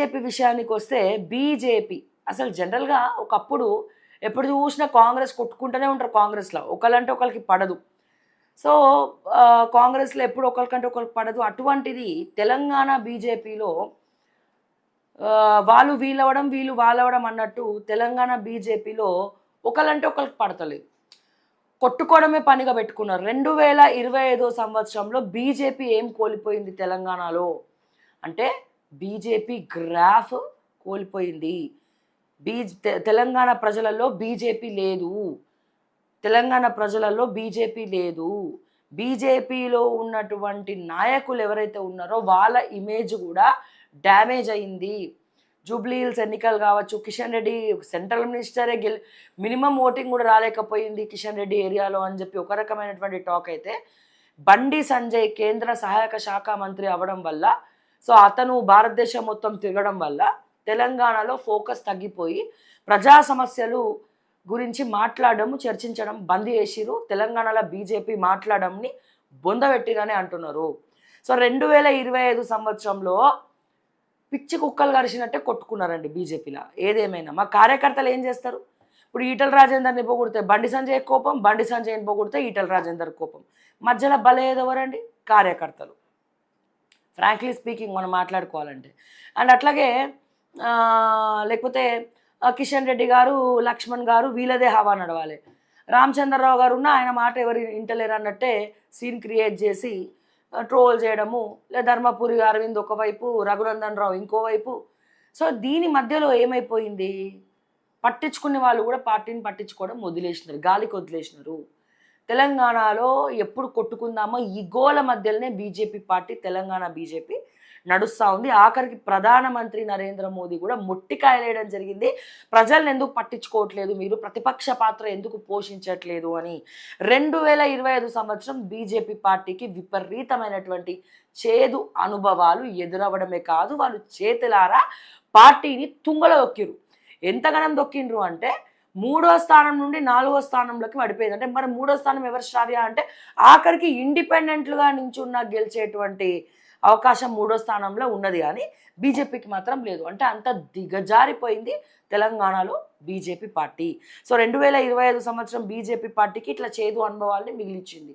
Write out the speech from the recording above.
BJP విషయానికి వస్తే BJP అసలు జనరల్‌గా ఒకప్పుడు ఎప్పుడు చూసినా కాంగ్రెస్ కొట్టుకుంటూనే ఉంటారు కాంగ్రెస్‌లో. ఒకళ్ళంటే ఒకళ్ళకి పడదు. సో, కాంగ్రెస్‌లో ఎప్పుడు ఒకళ్ళకంటే ఒకళ్ళకి పడదు. అటువంటిది తెలంగాణ బీజేపీలో వాళ్ళు వీళ్ళవ్వడం, వీళ్ళు వాళ్ళవ్వడం అన్నట్టు తెలంగాణ బీజేపీలో ఒకళ్ళంటే ఒకళ్ళకి పడతలేదు. కొట్టుకోవడమే పనిగా పెట్టుకున్నారు. 2025 సంవత్సరంలో బీజేపీ ఏం కోల్పోయింది తెలంగాణలో అంటే బీజేపీ గ్రాఫ్ కోల్పోయింది. తెలంగాణ ప్రజలలో బీజేపీ లేదు. తెలంగాణ ప్రజలలో బీజేపీ లేదు. బీజేపీలో ఉన్నటువంటి నాయకులు ఎవరైతే ఉన్నారో వాళ్ళ ఇమేజ్ కూడా డ్యామేజ్ అయింది. జూబ్లీ హిల్స్ ఎన్నికలు కావచ్చు, కిషన్ రెడ్డి సెంట్రల్ మినిస్టరే మినిమం ఓటింగ్ కూడా రాలేకపోయింది కిషన్ రెడ్డి ఏరియాలో అని చెప్పి ఒక రకమైనటువంటి టాక్ అయితే, బండి సంజయ్ కేంద్ర సహాయక శాఖ మంత్రి అవ్వడం వల్ల, సో అతను భారతదేశం మొత్తం తిరగడం వల్ల తెలంగాణలో ఫోకస్ తగ్గిపోయి ప్రజా సమస్యలు గురించి మాట్లాడడం, చర్చించడం బంద్ చేసిరు. తెలంగాణలో బీజేపీ మాట్లాడడంని బొందబెట్టిరని అంటున్నారు. సో 2025 సంవత్సరంలో పిచ్చి కుక్కలు కరిచినట్టే కొట్టుకున్నారండి బీజేపీలో. ఏదేమైనా మా కార్యకర్తలు ఏం చేస్తారు? ఇప్పుడు ఈటల రాజేందర్ని పోగొడితే బండి సంజయ్ కోపం, బండి సంజయ్ని పోగొడితే ఈటల రాజేందర్ కోపం. మధ్యలో బలయ్యేదెవరండి? కార్యకర్తలు. ఫ్రాంక్లీ స్పీకింగ్ మనం మాట్లాడుకోవాలంటే. అండ్ అట్లాగే లేకపోతే కిషన్ రెడ్డి గారు, లక్ష్మణ్ గారు వీళ్ళదే హవా నడవాలి. రామచంద్రరావు గారు ఉన్న ఆయన మాట ఎవరు ఇంటలేరు అన్నట్టే సీన్ క్రియేట్ చేసి ట్రోల్ చేయడము, లేదా ధర్మపురి అరవింద్ ఒకవైపు, రఘునందన్ రావు ఇంకోవైపు. సో దీని మధ్యలో ఏమైపోయింది? పట్టించుకునే వాళ్ళు కూడా పార్టీని పట్టించుకోవడం వదిలేసినారు, గాలికి వదిలేసినారు. తెలంగాణలో ఎప్పుడు కొట్టుకుందామో ఈ గోల మధ్యలోనే బీజేపీ పార్టీ, తెలంగాణ బీజేపీ నడుస్తూ ఉంది. ఆఖరికి ప్రధానమంత్రి నరేంద్ర మోదీ కూడా మొట్టికాయలేయడం జరిగింది. ప్రజల్ని ఎందుకు పట్టించుకోవట్లేదు, మీరు ప్రతిపక్ష పాత్ర ఎందుకు పోషించట్లేదు అని. 2025 సంవత్సరం బీజేపీ పార్టీకి విపరీతమైనటువంటి చేదు అనుభవాలు ఎదురవ్వడమే కాదు, వాళ్ళు చేతులారా పార్టీని తుంగలో దొక్కిరు. ఎంతగానం దొక్కిండ్రు అంటే 3వ స్థానం నుండి 4వ స్థానంలోకి పడిపోయింది. అంటే మరి 3వ స్థానం ఎవరు శ్రావ్య అంటే ఆఖరికి ఇండిపెండెంట్లుగా నించున్న గెలిచేటువంటి అవకాశం 3వ స్థానంలో ఉన్నది, కానీ బీజేపీకి మాత్రం లేదు. అంటే అంత దిగజారిపోయింది తెలంగాణలో బీజేపీ పార్టీ. సో 2025 సంవత్సరం బీజేపీ పార్టీకి ఇట్లా చేదు అనుభవాల్ని మిగిలిచ్చింది.